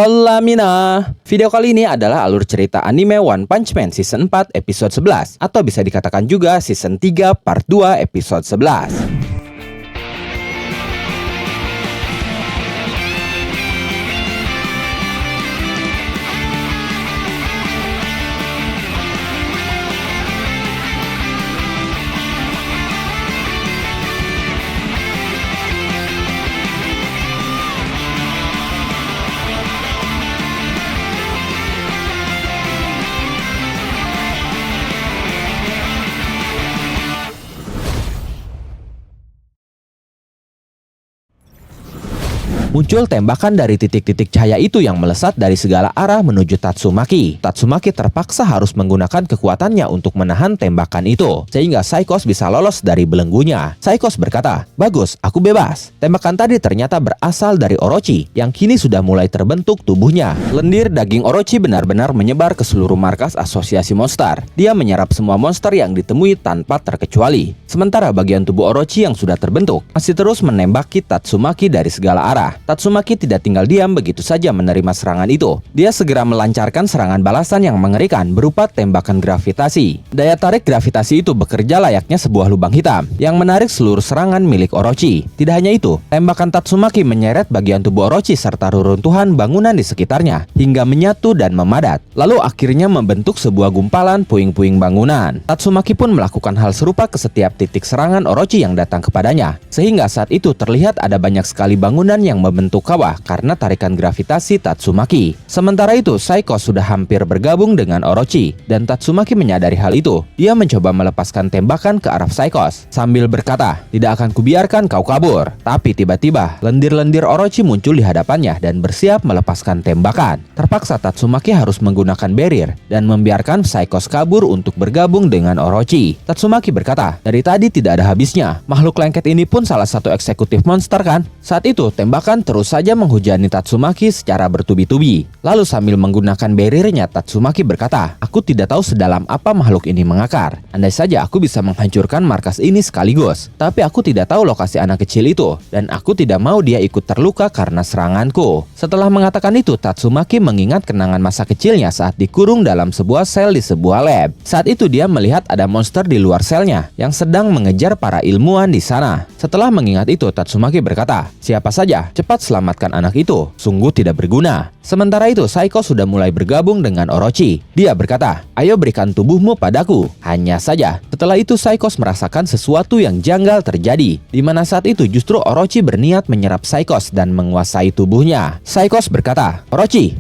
Hola Mina. Video kali ini adalah alur cerita anime One Punch Man Season 4 episode 11 atau bisa dikatakan juga Season 3 Part 2 episode 11. Muncul tembakan dari titik-titik cahaya itu yang melesat dari segala arah menuju Tatsumaki. Tatsumaki terpaksa harus menggunakan kekuatannya untuk menahan tembakan itu, sehingga Psychos bisa lolos dari belenggunya. Psychos berkata, "Bagus, aku bebas." Tembakan tadi ternyata berasal dari Orochi, yang kini sudah mulai terbentuk tubuhnya. Lendir daging Orochi benar-benar menyebar ke seluruh markas asosiasi monster. Dia menyerap semua monster yang ditemui tanpa terkecuali. Sementara bagian tubuh Orochi yang sudah terbentuk masih terus menembaki Tatsumaki dari segala arah. Tatsumaki tidak tinggal diam begitu saja menerima serangan itu. Dia segera melancarkan serangan balasan yang mengerikan berupa tembakan gravitasi. Daya tarik gravitasi itu bekerja layaknya sebuah lubang hitam yang menarik seluruh serangan milik Orochi. Tidak hanya itu, tembakan Tatsumaki menyeret bagian tubuh Orochi serta reruntuhan bangunan di sekitarnya hingga menyatu dan memadat. Lalu akhirnya membentuk sebuah gumpalan puing-puing bangunan. Tatsumaki pun melakukan hal serupa ke setiap titik serangan Orochi yang datang kepadanya. Sehingga saat itu terlihat ada banyak sekali bangunan yang membentuk kawah karena tarikan gravitasi Tatsumaki. Sementara itu, Psychos sudah hampir bergabung dengan Orochi dan Tatsumaki menyadari hal itu. Dia mencoba melepaskan tembakan ke arah Psychos sambil berkata, "Tidak akan kubiarkan kau kabur." Tapi tiba-tiba lendir-lendir Orochi muncul di hadapannya dan bersiap melepaskan tembakan. Terpaksa Tatsumaki harus menggunakan barrier dan membiarkan Psychos kabur untuk bergabung dengan Orochi. Tatsumaki berkata, "Dari tadi tidak ada habisnya. Makhluk lengket ini pun salah satu eksekutif monster kan?" Saat itu tembakan terus saja menghujani Tatsumaki secara bertubi-tubi. Lalu sambil menggunakan barriernya, Tatsumaki berkata, "Aku tidak tahu sedalam apa makhluk ini mengakar. Andai saja aku bisa menghancurkan markas ini sekaligus. Tapi aku tidak tahu lokasi anak kecil itu, dan aku tidak mau dia ikut terluka karena seranganku." Setelah mengatakan itu, Tatsumaki mengingat kenangan masa kecilnya saat dikurung dalam sebuah sel di sebuah lab. Saat itu dia melihat ada monster di luar selnya yang sedang mengejar para ilmuwan di sana. Setelah mengingat itu, Tatsumaki berkata, "Siapa saja, cepat selamatkan anak itu, sungguh tidak berguna." Sementara itu, Psychos sudah mulai bergabung dengan Orochi. Dia berkata, "Ayo berikan tubuhmu padaku." Hanya saja, setelah itu Psychos merasakan sesuatu yang janggal terjadi, di mana saat itu justru Orochi berniat menyerap Psychos dan menguasai tubuhnya. Psychos berkata, "Orochi,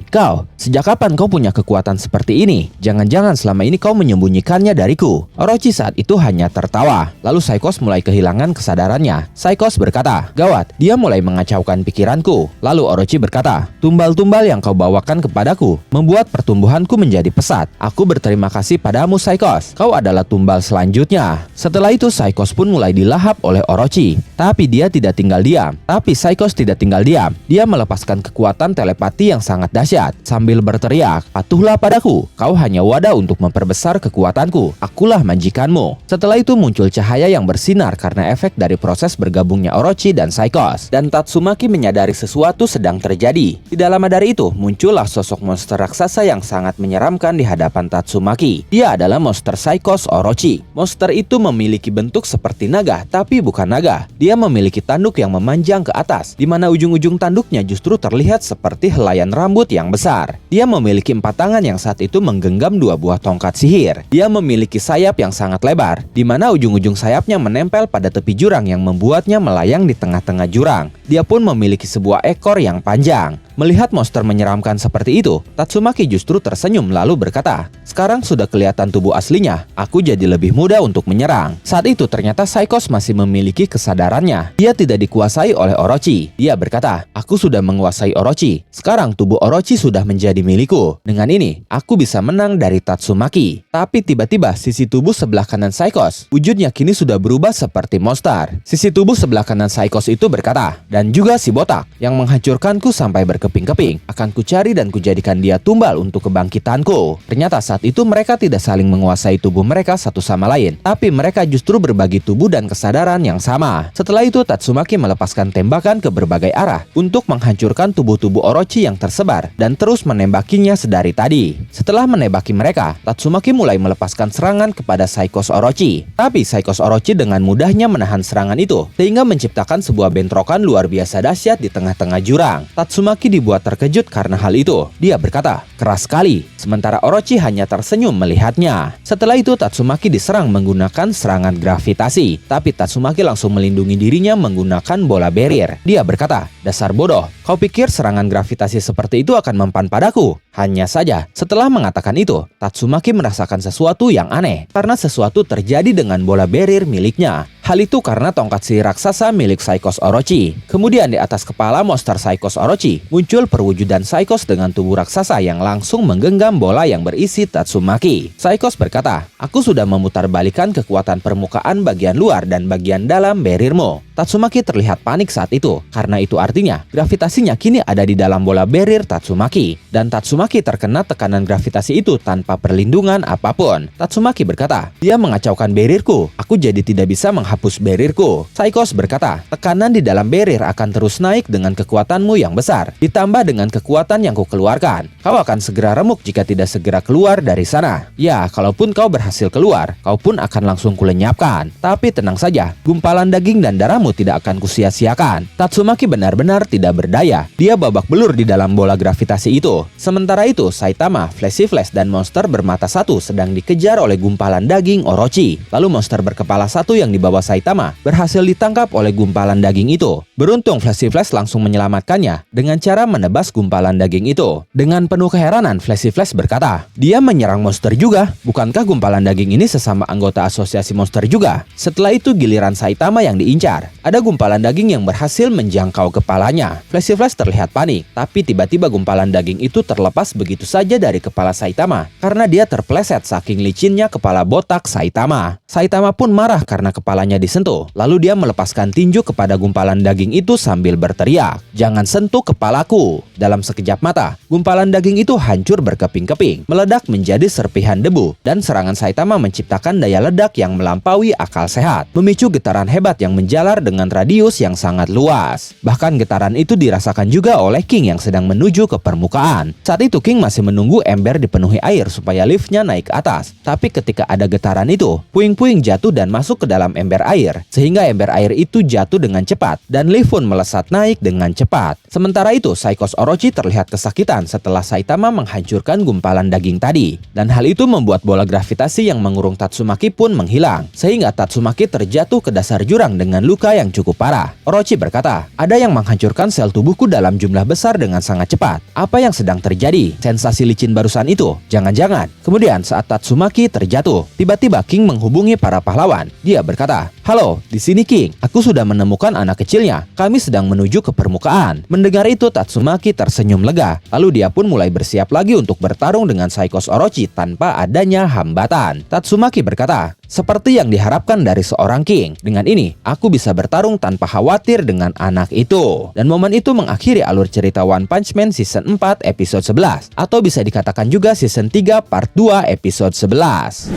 sejak kapan kau punya kekuatan seperti ini? Jangan-jangan selama ini kau menyembunyikannya dariku." Orochi saat itu hanya tertawa. Lalu Psychos mulai kehilangan kesadarannya. Psychos berkata, "Gawat, dia mulai mengacaukan pikiranku." Lalu Orochi berkata, "Tumbal-tumbal yang kau bawakan kepadaku membuat pertumbuhanku menjadi pesat. Aku berterima kasih padamu, Psychos. Kau adalah tumbal selanjutnya." Setelah itu Psychos pun mulai dilahap oleh Orochi. Tapi dia tidak tinggal diam. Psychos tidak tinggal diam. Dia melepaskan kekuatan telepati yang sangat dahsyat sambil berteriak, "Patuhlah padaku. Kau hanya wadah untuk memperbesar kekuatanku. Akulah majikanmu." Setelah itu muncul cahaya yang bersinar karena efek dari proses bergabungnya Orochi dan Psychos. Dan Tatsumaki menyadari sesuatu sedang terjadi. Tidak lama dari itu, muncullah sosok monster raksasa yang sangat menyeramkan di hadapan Tatsumaki. Dia adalah monster Psychos Orochi. Monster itu memiliki bentuk seperti naga, tapi bukan naga. Dia memiliki tanduk yang memanjang ke atas, di mana ujung-ujung tanduknya justru terlihat seperti helaian rambut yang besar. Dia memiliki 4 tangan yang saat itu menggenggam 2 buah tongkat sihir. Dia memiliki sayap yang sangat lebar, di mana ujung-ujung sayapnya menempel pada tepi jurang yang membuatnya melayang di tengah-tengah jurang. Dia pun memiliki sebuah ekor yang panjang. Melihat monster menyeramkan seperti itu, Tatsumaki justru tersenyum lalu berkata, "Sekarang sudah kelihatan tubuh aslinya. Aku jadi lebih mudah untuk menyerang." Saat itu ternyata Psychos masih memiliki kesadarannya. Dia tidak dikuasai oleh Orochi. Dia berkata, "Aku sudah menguasai Orochi. Sekarang tubuh Orochi sudah menjadi milikku. Dengan ini, aku bisa menang dari Tatsumaki." Tapi tiba-tiba sisi tubuh sebelah kanan Psychos, wujudnya kini sudah berubah seperti monster. Sisi tubuh sebelah kanan Psychos itu berkata, "Dan juga si botak yang menghancurkanku sampai berkeping berkeping-keping. Akan kucari dan kujadikan dia tumbal untuk kebangkitanku. Ternyata saat itu mereka tidak saling menguasai tubuh mereka satu sama lain, tapi mereka justru berbagi tubuh dan kesadaran yang sama. Setelah itu Tatsumaki melepaskan tembakan ke berbagai arah untuk menghancurkan tubuh-tubuh Orochi yang tersebar dan terus menembakinya sedari tadi. Setelah menembaki mereka, Tatsumaki mulai melepaskan serangan kepada Psiphos Orochi. Tapi Psiphos Orochi dengan mudahnya menahan serangan itu, sehingga menciptakan sebuah bentrokan luar biasa dahsyat di tengah-tengah jurang. Tatsumaki dibuat terkejut karena hal itu. Dia berkata, "Keras sekali." Sementara Orochi hanya tersenyum melihatnya. Setelah itu Tatsumaki diserang menggunakan serangan gravitasi, tapi Tatsumaki langsung melindungi dirinya menggunakan bola barrier. Dia berkata, "Dasar bodoh, kau pikir serangan gravitasi seperti itu akan mempan padaku?" Hanya saja, setelah mengatakan itu, Tatsumaki merasakan sesuatu yang aneh, karena sesuatu terjadi dengan bola barrier miliknya. Hal itu karena tongkat sihir raksasa milik Psiphos Orochi. Kemudian di atas kepala monster Psiphos Orochi, muncul perwujudan Psiphos dengan tubuh raksasa yang langsung menggenggam bola yang berisi Tatsumaki. Psiphos berkata, "Aku sudah memutarbalikkan kekuatan permukaan bagian luar dan bagian dalam barriermu." Tatsumaki terlihat panik saat itu, karena itu artinya gravitasinya kini ada di dalam bola barrier Tatsumaki. Dan Tatsumaki terkena tekanan gravitasi itu tanpa perlindungan apapun. Tatsumaki berkata, "Dia mengacaukan barrierku, aku jadi tidak bisa menghapus barrierku." Psiphos berkata, "Tekanan di dalam barrier akan terus naik dengan kekuatanmu yang besar, ditambah dengan kekuatan yang kukeluarkan. Kau akan segera remuk jika tidak segera keluar dari sana. Ya, kalaupun kau berhasil keluar, kau pun akan langsung kulenyapkan. Tapi tenang saja, gumpalan daging dan darahmu tidak akan kusia-siakan." Tatsumaki benar-benar tidak berdaya. Dia babak belur di dalam bola gravitasi itu. Sementara itu, Saitama, Flashy Flash, dan monster bermata satu sedang dikejar oleh gumpalan daging Orochi. Lalu monster berkepala satu yang dibawa Saitama berhasil ditangkap oleh gumpalan daging itu. Beruntung Flashy Flash langsung menyelamatkannya dengan cara menebas gumpalan daging itu. Dengan penuh keheranan, Flashy Flash berkata, "Dia menyerang monster juga. Bukankah gumpalan daging ini sesama anggota asosiasi monster juga?" Setelah itu giliran Saitama yang diincar. Ada gumpalan daging yang berhasil menjangkau kepalanya. Flashy Flash terlihat panik, tapi tiba-tiba gumpalan daging itu terlepas begitu saja dari kepala Saitama karena dia terpeleset saking licinnya kepala botak Saitama. Saitama pun marah karena kepalanya disentuh. Lalu dia melepaskan tinju kepada gumpalan daging itu sambil berteriak, "Jangan sentuh kepalaku." Dalam sekejap mata, gumpalan daging itu hancur berkeping-keping, meledak menjadi serpihan debu, dan serangan Saitama menciptakan daya ledak yang melampaui akal sehat, memicu getaran hebat yang menjalar dengan radius yang sangat luas. Bahkan getaran itu dirasakan juga oleh King yang sedang menuju ke permukaan. Saat itu King masih menunggu ember dipenuhi air supaya liftnya naik ke atas. Tapi ketika ada getaran itu, puing-puing jatuh dan masuk ke dalam ember air, sehingga ember air itu jatuh dengan cepat dan lift pun melesat naik dengan cepat. Sementara itu, Psiphos Orochi terlihat kesakitan setelah Saitama menghancurkan gumpalan daging tadi. Dan hal itu membuat bola gravitasi yang mengurung Tatsumaki pun menghilang, sehingga Tatsumaki terjatuh ke dasar jurang dengan luka yang cukup parah. Orochi berkata, "Ada yang menghancurkan sel tubuhku dalam jumlah besar dengan sangat cepat. Apa yang sedang terjadi? Sensasi licin barusan itu? Jangan-jangan." Kemudian saat Tatsumaki terjatuh, tiba-tiba King menghubungi para pahlawan. Dia berkata, "Halo, di sini King. Aku sudah menemukan anak kecilnya. Kami sedang menuju ke permukaan." Mendengar itu Tatsumaki tersenyum lega. Lalu dia pun mulai bersiap lagi untuk bertarung dengan Psiphos Orochi tanpa adanya hambatan. Tatsumaki berkata, "Seperti yang diharapkan dari seorang King. Dengan ini, aku bisa bertarung tanpa khawatir dengan anak itu." Dan momen itu mengakhiri alur cerita One Punch Man Season 4 episode 11. Atau bisa dikatakan juga Season 3 Part 2 episode 11.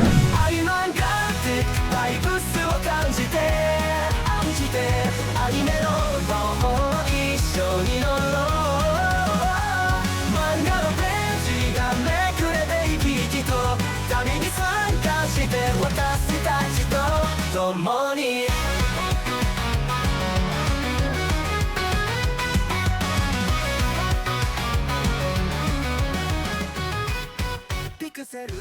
Pick a set